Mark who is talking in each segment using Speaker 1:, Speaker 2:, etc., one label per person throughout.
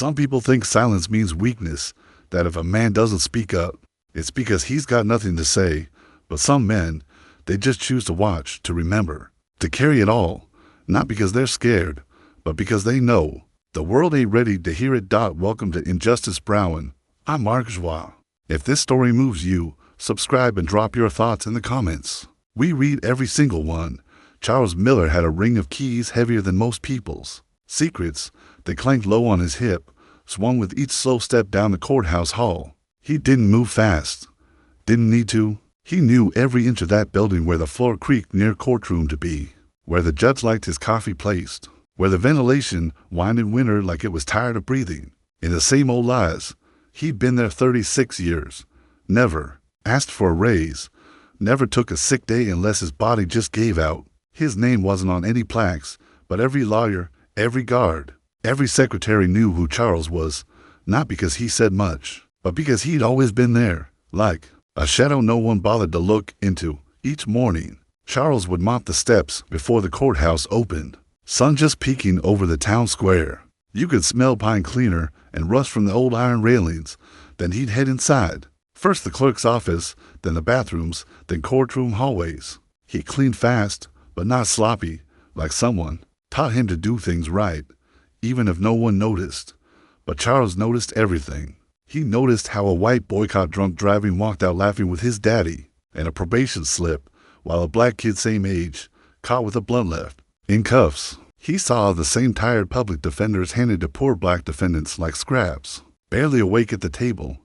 Speaker 1: Some people think silence means weakness, that if a man doesn't speak up, it's because he's got nothing to say. But some men, they just choose to watch, to remember, to carry it all, not because they're scared, but because they know the world ain't ready to hear it. Welcome to Injustice Browin. I'm Mark Joie. If this story moves you, subscribe and drop your thoughts in the comments. We read every single one. Charles Miller had a ring of keys heavier than most people's. Secrets, they clanked low on his hip, swung with each slow step down the courthouse hall. He didn't move fast. Didn't need to. He knew every inch of that building, where the floor creaked near courtroom to be, where the judge liked his coffee placed, where the ventilation whined in winter like it was tired of breathing. In the same old lies. He'd been there 36 years. Never asked for a raise. Never took a sick day unless his body just gave out. His name wasn't on any plaques, but every lawyer, every guard, every secretary knew who Charles was, not because he said much, but because he'd always been there, like a shadow no one bothered to look into. Each morning, Charles would mop the steps before the courthouse opened, sun just peeking over the town square. You could smell pine cleaner and rust from the old iron railings. Then he'd head inside. First the clerk's office, then the bathrooms, then courtroom hallways. He cleaned fast, but not sloppy, like someone taught him to do things right, even if no one noticed. But Charles noticed everything. He noticed how a white boy caught drunk driving walked out laughing with his daddy, and a probation slip, while a black kid same age, caught with a blunt left, in cuffs. He saw the same tired public defenders handed to poor black defendants like scraps. Barely awake at the table,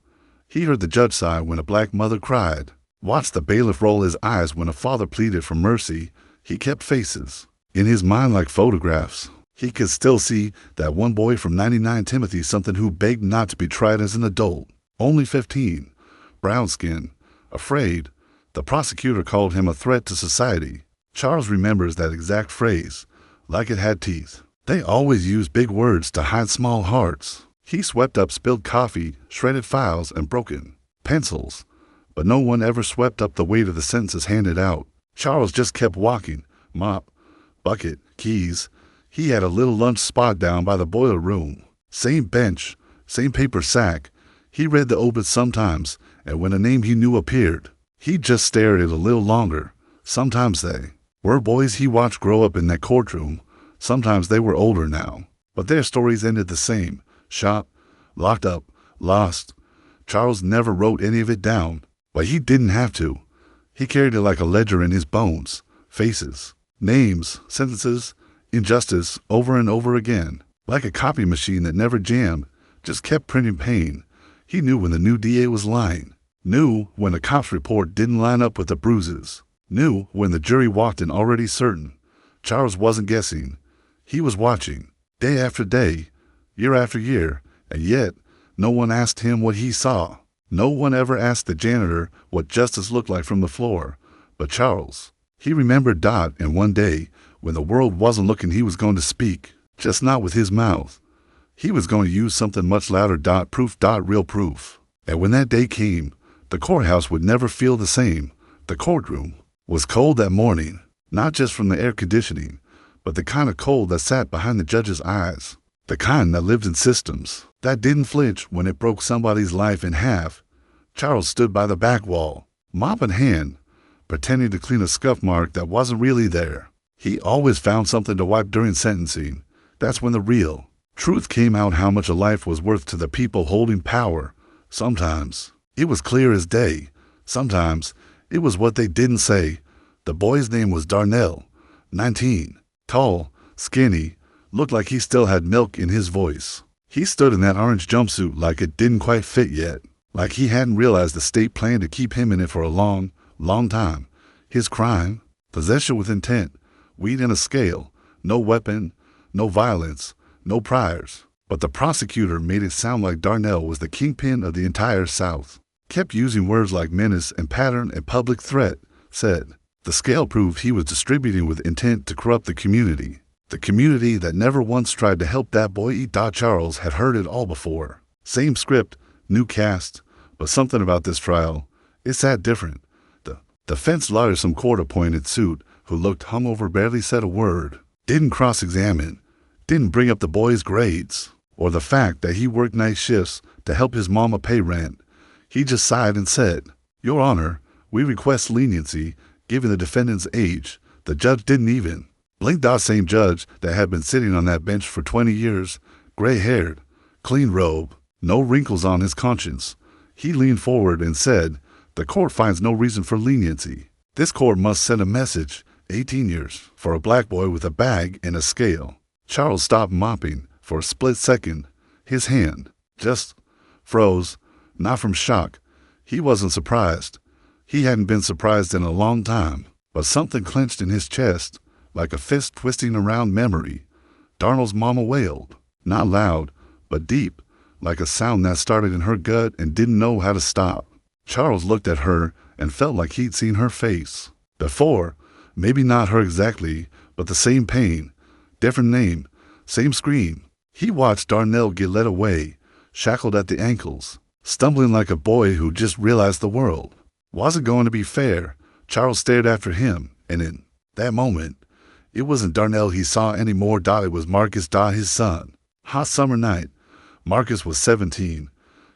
Speaker 1: he heard the judge sigh when a black mother cried, watched the bailiff roll his eyes when a father pleaded for mercy. He kept faces in his mind like photographs. He could still see that one boy from 99 Timothy something who begged not to be tried as an adult, only 15, brown skin, afraid. The prosecutor called him a threat to society. Charles remembers that exact phrase, like it had teeth. They always use big words to hide small hearts. He swept up spilled coffee, shredded files, and broken pencils, but no one ever swept up the weight of the sentences handed out. Charles just kept walking, mop, bucket, keys. He had a little lunch spot down by the boiler room. Same bench, same paper sack. He read the obits sometimes, and when a name he knew appeared, he'd just stare at it a little longer. Sometimes they were boys he watched grow up in that courtroom. Sometimes they were older now, but their stories ended the same. Shot, locked up, lost. Charles never wrote any of it down, but he didn't have to. He carried it like a ledger in his bones, faces, names, sentences, injustice, over and over again, like a copy machine that never jammed, just kept printing pain. He knew when the new DA was lying, knew when the cop's report didn't line up with the bruises, knew when the jury walked in already certain. Charles wasn't guessing. He was watching, day after day, year after year, and yet no one asked him what he saw. No one ever asked the janitor what justice looked like from the floor. But Charles, he remembered Dot, and one day, when the world wasn't looking, he was going to speak, just not with his mouth. He was going to use something much louder. Proof. Real proof. And when that day came, the courthouse would never feel the same. The courtroom was cold that morning, not just from the air conditioning, but the kind of cold that sat behind the judge's eyes. The kind that lived in systems that didn't flinch when it broke somebody's life in half. Charles stood by the back wall, mop in hand, pretending to clean a scuff mark that wasn't really there. He always found something to wipe during sentencing. That's when the real truth came out, how much a life was worth to the people holding power. Sometimes it was clear as day. Sometimes it was what they didn't say. The boy's name was Darnell, 19, tall, skinny, looked like he still had milk in his voice. He stood in that orange jumpsuit like it didn't quite fit yet, like he hadn't realized the state planned to keep him in it for a long, long time. His crime, possession with intent, weed in a scale, no weapon, no violence, no priors. But the prosecutor made it sound like Darnell was the kingpin of the entire South. Kept using words like menace and pattern and public threat. Said the scale proved he was distributing with intent to corrupt the community. The community that never once tried to help that boy eat. Charles had heard it all before. Same script, new cast, but something about this trial, it sat different. The defense lawyer, some court-appointed suit, who looked hungover, barely said a word, didn't cross-examine, didn't bring up the boy's grades. or the fact that he worked night shifts to help his mama pay rent. He just sighed and said, "Your Honor, we request leniency given the defendant's age." The judge didn't even blink. That same judge that had been sitting on that bench for 20 years, gray-haired, clean robe, no wrinkles on his conscience. He leaned forward and said, "The court finds no reason for leniency. This court must send a message, 18 years, for a black boy with a bag and a scale." Charles stopped mopping for a split second. His hand just froze, not from shock. He wasn't surprised. He hadn't been surprised in a long time, but something clenched in his chest, like a fist twisting around memory. Darnell's mama wailed, not loud, but deep, like a sound that started in her gut and didn't know how to stop. Charles looked at her and felt like he'd seen her face before, maybe not her exactly, but the same pain, different name, same scream. He watched Darnell get led away, shackled at the ankles, stumbling like a boy who just realized the world wasn't going to be fair. Charles stared after him, and in that moment, it wasn't Darnell he saw anymore. It was Marcus, his son. Hot summer night. Marcus was 17,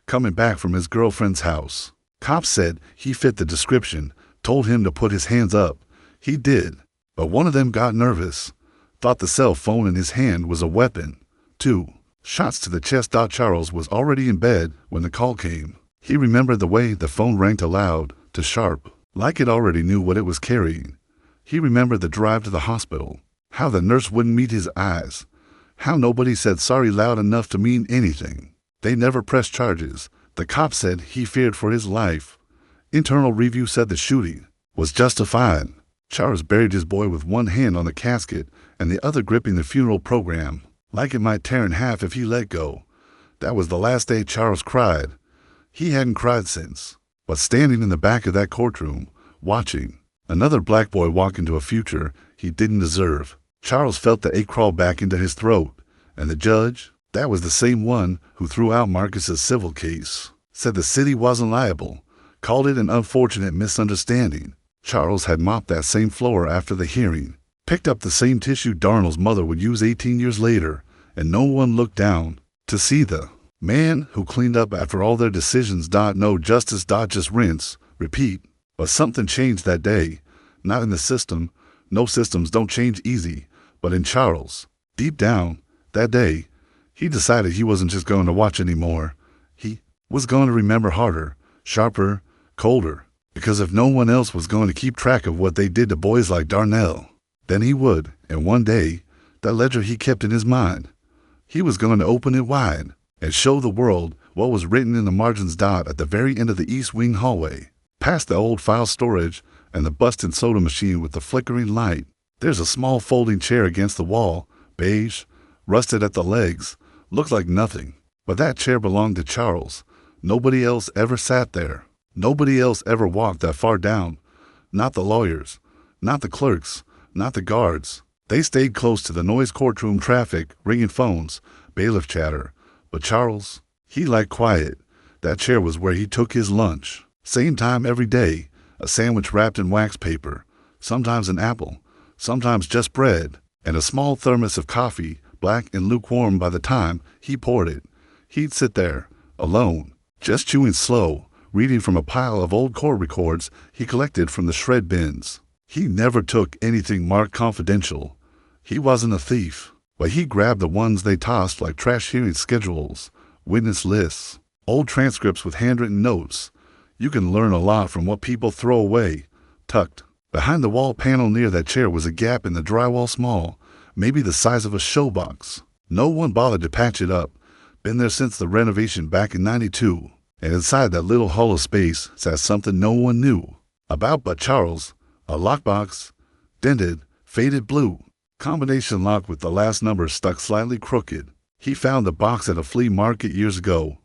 Speaker 1: coming back from his girlfriend's house. Cops said he fit the description, told him to put his hands up. He did, but one of them got nervous, thought the cell phone in his hand was a weapon. 2 shots to the chest. Charles was already in bed when the call came. He remembered the way the phone rang to loud, to sharp, like it already knew what it was carrying. He remembered the drive to the hospital, how the nurse wouldn't meet his eyes, how nobody said sorry loud enough to mean anything. They never pressed charges. The cop said he feared for his life. Internal review said the shooting was justified. Charles buried his boy with one hand on the casket and the other gripping the funeral program, like it might tear in half if he let go. That was the last day Charles cried. He hadn't cried since. But standing in the back of that courtroom, watching another black boy walk into a future he didn't deserve, Charles felt the ache crawl back into his throat. And the judge, that was the same one who threw out Marcus's civil case, said the city wasn't liable, called it an unfortunate misunderstanding. Charles had mopped that same floor after the hearing, picked up the same tissue Darnell's mother would use 18 years later, and no one looked down to see the man who cleaned up after all their decisions. No justice. Just rinse, repeat. But something changed that day. Not in the system. No systems don't change easy. But in Charles, deep down, that day, he decided he wasn't just going to watch anymore. He was going to remember harder, sharper, colder. Because if no one else was going to keep track of what they did to boys like Darnell, then he would. And one day, that ledger he kept in his mind, he was going to open it wide and show the world what was written in the margins. At the very end of the East Wing hallway, past the old file storage and the busted soda machine with the flickering light, there's a small folding chair against the wall, beige, rusted at the legs, looked like nothing. But that chair belonged to Charles. Nobody else ever sat there. Nobody else ever walked that far down. Not the lawyers, not the clerks, not the guards. They stayed close to the noise courtroom traffic, ringing phones, bailiff chatter. But Charles, he liked quiet. That chair was where he took his lunch. Same time every day, a sandwich wrapped in wax paper, sometimes an apple, sometimes just bread, and a small thermos of coffee, black and lukewarm by the time he poured it. He'd sit there, alone, just chewing slow, reading from a pile of old court records he collected from the shred bins. He never took anything marked confidential. He wasn't a thief. But he grabbed the ones they tossed like trash hearing schedules, witness lists, old transcripts with handwritten notes. You can learn a lot from what people throw away. Tucked behind the wall panel near that chair was a gap in the drywall, small, maybe the size of a showbox. No one bothered to patch it up. Been there since the renovation back in '92. And inside that little hollow space sat something no one knew about but Charles. A lockbox, dented, faded blue. Combination lock with the last number stuck slightly crooked. He found the box at a flea market years ago.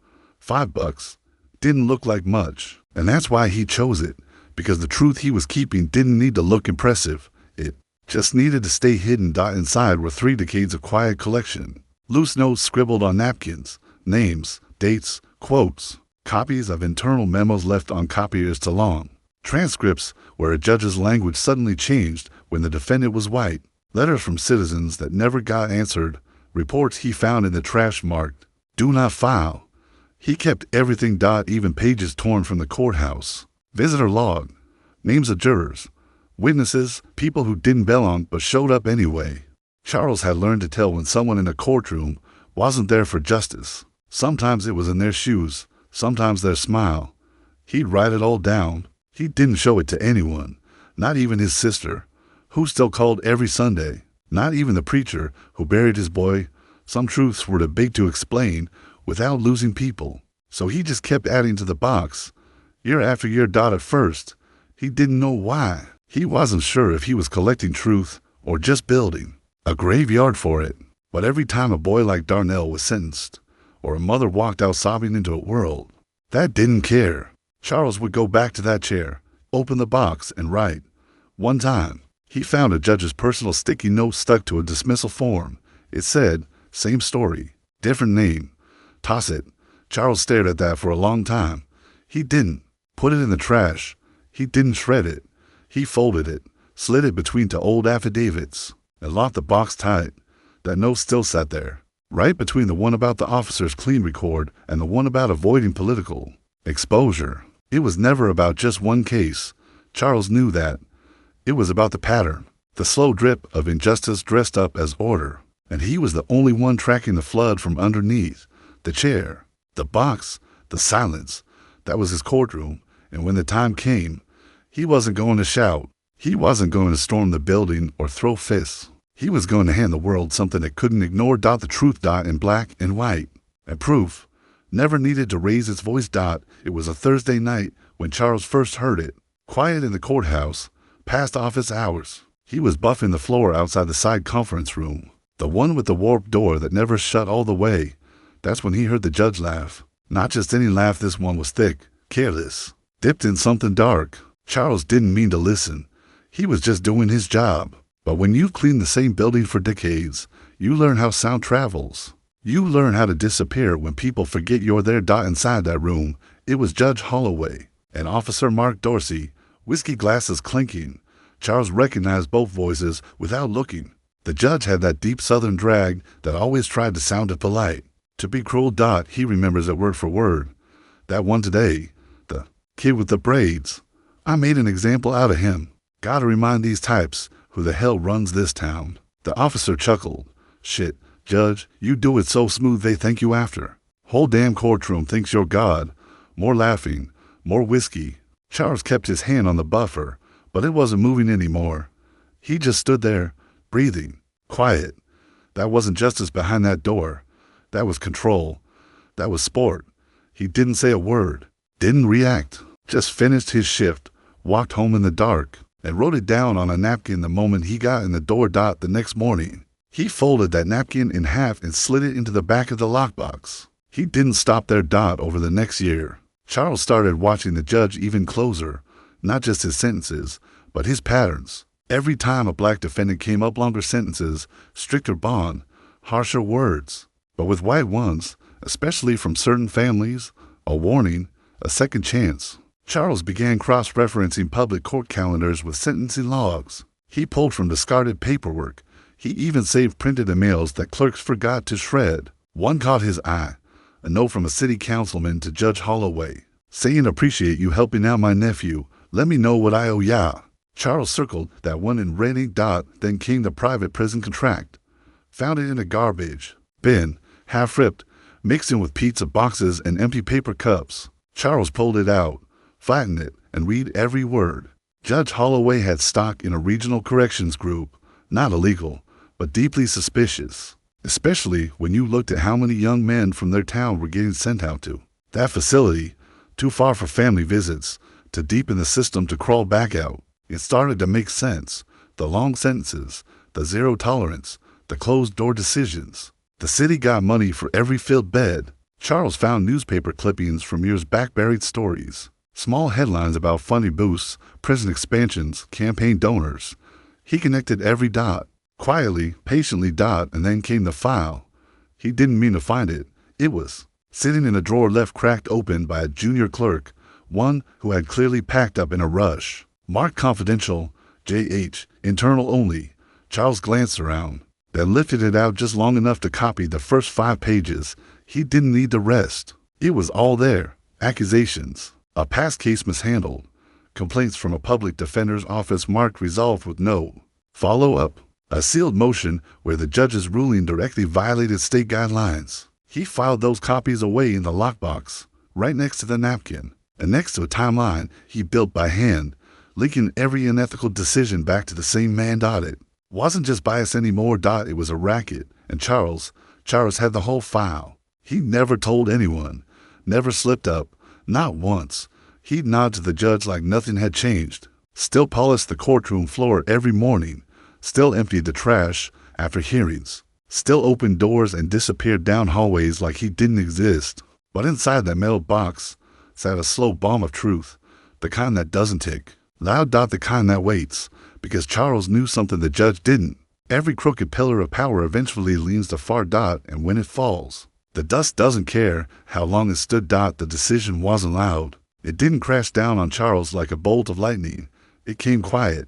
Speaker 1: $5. Didn't look like much. And that's why he chose it. Because the truth he was keeping didn't need to look impressive. It just needed to stay hidden. Inside were 3 decades of quiet collection. Loose notes scribbled on napkins. Names, dates, quotes. Copies of internal memos left on copiers too long. Transcripts where a judge's language suddenly changed when the defendant was white. Letters from citizens that never got answered, reports he found in the trash marked Do not file. He kept everything. Even pages torn from the courthouse. Visitor log. Names of jurors. Witnesses, people who didn't bell on but showed up anyway. Charles had learned to tell when someone in a courtroom wasn't there for justice. Sometimes it was in their shoes, sometimes their smile. He'd write it all down. He didn't show it to anyone, not even his sister, who still called every Sunday, not even the preacher who buried his boy. Some truths were too big to explain without losing people. So he just kept adding to the box, year after year. At first, he didn't know why. He wasn't sure if he was collecting truth or just building a graveyard for it. But every time a boy like Darnell was sentenced, or a mother walked out sobbing into a world that didn't care, Charles would go back to that chair, open the box, and write. One time, he found a judge's personal sticky note stuck to a dismissal form. It said, "Same story, different name. Toss it." Charles stared at that for a long time. He didn't put it in the trash. He didn't shred it. He folded it, slid it between two old affidavits, and locked the box tight. That note still sat there, right between the one about the officer's clean record and the one about avoiding political exposure. It was never about just one case. Charles knew that. It was about the pattern, the slow drip of injustice dressed up as order. And he was the only one tracking the flood from underneath. The chair, the box, the silence. That was his courtroom. And when the time came, he wasn't going to shout. He wasn't going to storm the building or throw fists. He was going to hand the world something it couldn't ignore. The truth. In black and white. And proof. Never needed to raise its voice. It was a Thursday night when Charles first heard it. Quiet in the courthouse, past office hours. He was buffing the floor outside the side conference room, the one with the warped door that never shut all the way. That's when he heard the judge laugh. Not just any laugh. This one was thick, careless, dipped in something dark. Charles didn't mean to listen. He was just doing his job. But when you clean the same building for decades, you learn how sound travels. You learn how to disappear when people forget you're there. Inside that room, it was Judge Holloway and Officer Mark Dorsey, whiskey glasses clinking. Charles recognized both voices without looking. The judge had that deep southern drag that always tried to sound polite. To be cruel. He remembers it word for word. That one today, the kid with the braids. I made an example out of him. Gotta remind these types who the hell runs this town. The officer chuckled. Shit, Judge, you do it so smooth they thank you after. Whole damn courtroom thinks you're God. More laughing, more whiskey. Charles kept his hand on the buffer, but it wasn't moving anymore. He just stood there, breathing, quiet. That wasn't justice behind that door. That was control. That was sport. He didn't say a word, didn't react, just finished his shift, walked home in the dark, and wrote it down on a napkin the moment he got in the door. The next morning, he folded that napkin in half and slid it into the back of the lockbox. He didn't stop there. Over the next year, Charles started watching the judge even closer, not just his sentences, but his patterns. Every time a black defendant came up, longer sentences, stricter bond, harsher words. But with white ones, especially from certain families, a warning, a second chance. Charles began cross-referencing public court calendars with sentencing logs. He pulled from discarded paperwork. He even saved printed emails that clerks forgot to shred. One caught his eye, a note from a city councilman to Judge Holloway, saying, "Appreciate you helping out my nephew. Let me know what I owe ya." Charles circled that one in red ink. Then came the private prison contract. Found it in a garbage bin, half ripped, mixed in with pizza boxes and empty paper cups. Charles pulled it out, flattened it, and read every word. Judge Holloway had stock in a regional corrections group, not illegal, but deeply suspicious, especially when you looked at how many young men from their town were getting sent out to that facility, too far for family visits, too deep in the system to crawl back out. It started to make sense. The long sentences, the zero tolerance, the closed-door decisions. The city got money for every filled bed. Charles found newspaper clippings from years back, buried stories, small headlines about funding boosts, prison expansions, campaign donors. He connected every dot, quietly, patiently. And then came the file. He didn't mean to find it. It was sitting in a drawer left cracked open by a junior clerk, one who had clearly packed up in a rush. Marked confidential, J.H., internal only. Charles glanced around, then lifted it out just long enough to copy the first 5 pages. He didn't need to rest. It was all there. Accusations, a past case mishandled, complaints from a public defender's office marked resolved with no follow-up, a sealed motion where the judge's ruling directly violated state guidelines. He filed those copies away in the lockbox, right next to the napkin, and next to a timeline he built by hand, linking every unethical decision back to the same man. It wasn't just bias anymore. It was a racket, and Charles had the whole file. He never told anyone, never slipped up, not once. He'd nod to the judge like nothing had changed, still polished the courtroom floor every morning, still emptied the trash after hearings, still opened doors and disappeared down hallways like he didn't exist. But inside that metal box sat a slow bomb of truth, the kind that doesn't tick. Loud. The kind that waits, because Charles knew something the judge didn't. Every crooked pillar of power eventually leans to far. And when it falls, the dust doesn't care how long it stood. The decision wasn't loud. It didn't crash down on Charles like a bolt of lightning. It came quiet,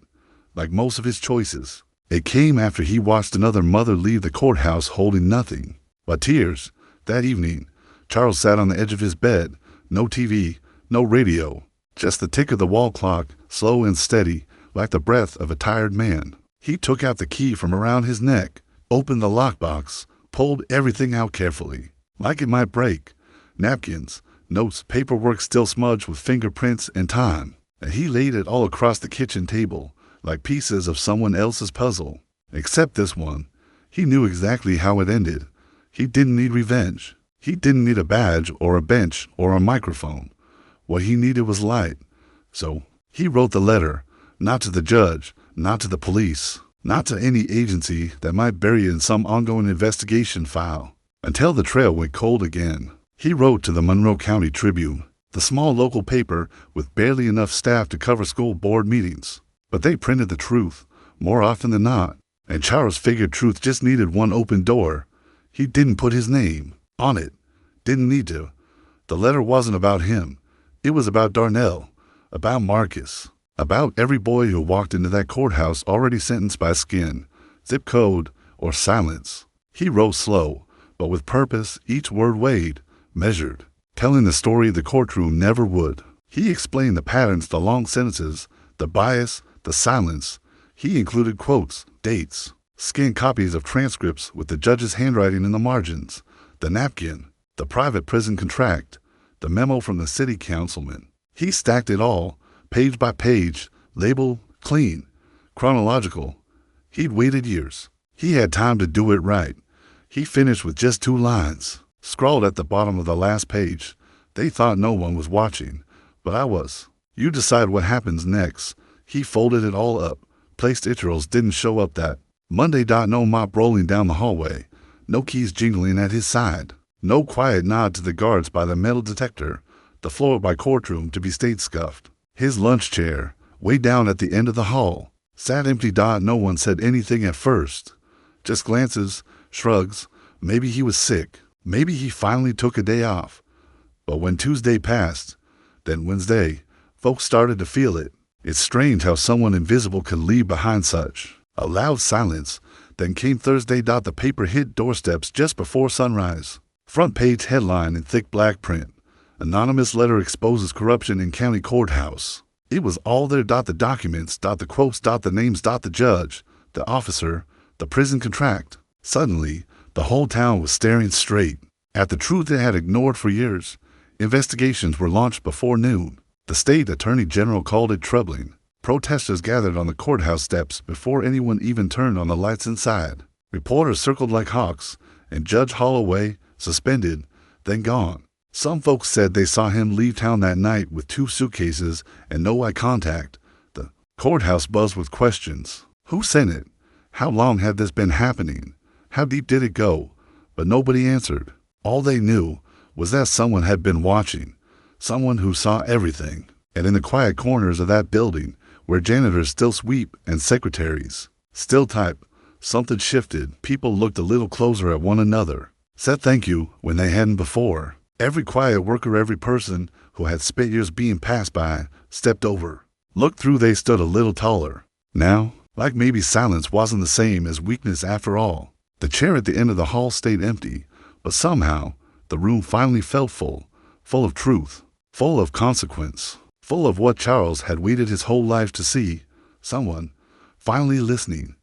Speaker 1: like most of his choices. It came after he watched another mother leave the courthouse holding nothing but tears. That evening, Charles sat on the edge of his bed. No TV, no radio, just the tick of the wall clock, slow and steady, like the breath of a tired man. He took out the key from around his neck, opened the lockbox, pulled everything out carefully, like it might break. Napkins, notes, paperwork still smudged with fingerprints and time. And he laid it all across the kitchen table, like pieces of someone else's puzzle. Except this one. He knew exactly how it ended. He didn't need revenge. He didn't need a badge or a bench or a microphone. What he needed was light. So he wrote the letter, not to the judge, not to the police, not to any agency that might bury it in some ongoing investigation file, until the trail went cold again. He wrote to the Monroe County Tribune, the small local paper with barely enough staff to cover school board meetings. But they printed the truth, more often than not, and Charles figured truth just needed one open door. He didn't put his name on it. Didn't need to. The letter wasn't about him. It was about Darnell, about Marcus, about every boy who walked into that courthouse already sentenced by skin, zip code, or silence. He wrote slow, but with purpose, each word weighed, measured, telling the story the courtroom never would. He explained the patterns, the long sentences, the bias, the silence. He included quotes, dates, scanned copies of transcripts with the judge's handwriting in the margins, the napkin, the private prison contract, the memo from the city councilman. He stacked it all, page by page, labeled, clean, chronological. He'd waited years. He had time to do it right. He finished with just 2 lines, scrawled at the bottom of the last page. They thought no one was watching, but I was. You decide what happens next. He folded it all up, placed Icherals didn't show up that Monday. No mop rolling down the hallway, no keys jingling at his side, no quiet nod to the guards by the metal detector, the floor by courtroom to be state scuffed. His lunch chair, way down at the end of the hall, sat empty. No one said anything at first, just glances, shrugs. Maybe he was sick. Maybe he finally took a day off. But when Tuesday passed, then Wednesday, folks started to feel it. It's strange how someone invisible can leave behind such a loud silence. Then came Thursday. The paper hit doorsteps just before sunrise. Front page headline in thick black print. Anonymous letter exposes corruption in county courthouse. It was all there. The documents, the quotes, the names, the judge, the officer, the prison contract. Suddenly, the whole town was staring straight at the truth it had ignored for years. Investigations were launched before noon. The state attorney general called it troubling. Protesters gathered on the courthouse steps before anyone even turned on the lights inside. Reporters circled like hawks, and Judge Holloway, suspended, then gone. Some folks said they saw him leave town that night with 2 suitcases and no eye contact. The courthouse buzzed with questions. Who sent it? How long had this been happening? How deep did it go? But nobody answered. All they knew was that someone had been watching. Someone who saw everything. And in the quiet corners of that building, where janitors still sweep and secretaries still type, something shifted. People looked a little closer at one another, said thank you when they hadn't before. Every quiet worker, every person who had spent years being passed by, stepped over. Looked through. They stood a little taller. Now, like maybe silence wasn't the same as weakness after all. The chair at the end of the hall stayed empty, but somehow The room finally felt full of truth, full of consequence, full of what Charles had waited his whole life to see, someone finally listening,